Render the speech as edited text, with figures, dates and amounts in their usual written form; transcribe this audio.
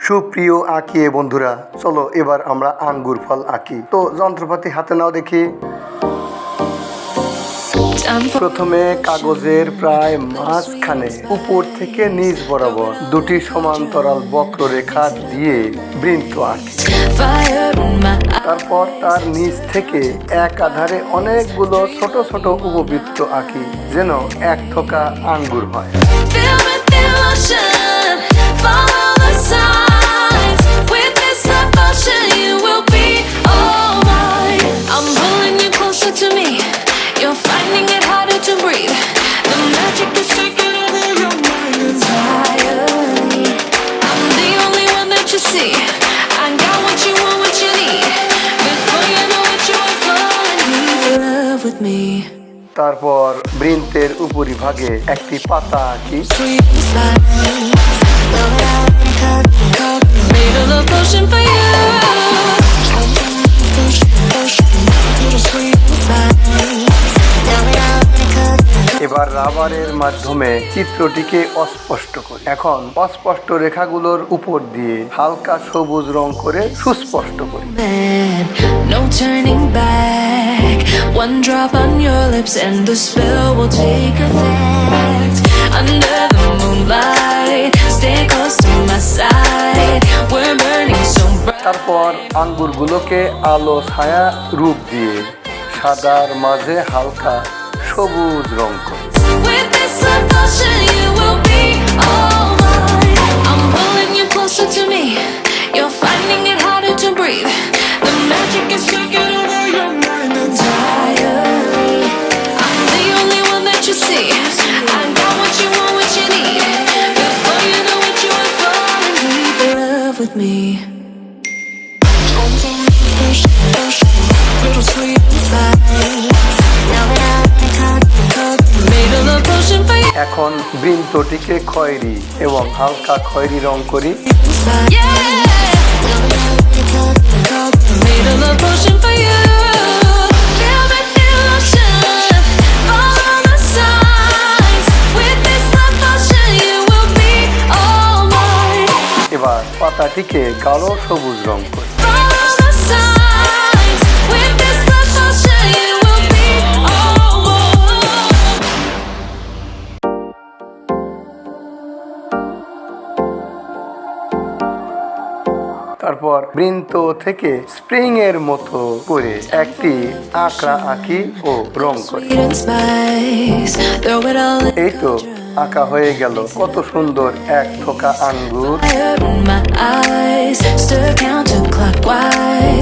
সুপ্রিয় আঁকিয়ে বন্ধুরা, চলো এবার আমরা আঙ্গুর ফল আঁকি। তো যন্ত্রপাতি হাতে নাও দেখি। প্রথমে কাগজের প্রায় মাঝখানে উপর থেকে নিচ বরাবর দুটি সমান্তরাল বক্ররেখা দিয়ে বৃত্ত আঁকি। তারপর তার নিচ থেকে এক আধারে অনেকগুলো ছোট ছোট উপবৃত্ত আঁকি, যেন এক থোকা আঙ্গুর হয়। তারপর বৃন্তের উপরিভাগে একটি পাতা আঁকি। এবার রাবারের মাধ্যমে চিত্রটিকে অস্পষ্ট করি। এখন অস্পষ্ট রেখাগুলোর উপর দিয়ে হালকা সবুজ রং করে সুস্পষ্ট করি। One drop on your lips and the spell will take effect. Under the moonlight, stay close to my side. We're burning so bright. তারপর আঙ্গুরগুলোকে আলো ছায়া রূপ দিয়ে সাদার মাঝে হালকা সবুজ রং করি। With this devotion you will be all mine. I'm pulling you closer to me. You're finding it harder to breathe. The magic is taking over your mind entirely. I'm the only one that you see. I got what you want, what you need. Before you know what you are falling deep in love with me. Little sweet এখন বৃন্তটিকে খয়েরি এবং হালকা খয়েরি রং করি। এবার পাতাটিকে গাঢ় সবুজ রং করি। তারপর বৃন্ত থেকে স্প্রিং এর মতো করে একটি আঁকড়া আঁকি ও রং করি। এই তো আঁকা হয়ে গেল কত সুন্দর এক থোকা আঙ্গুর।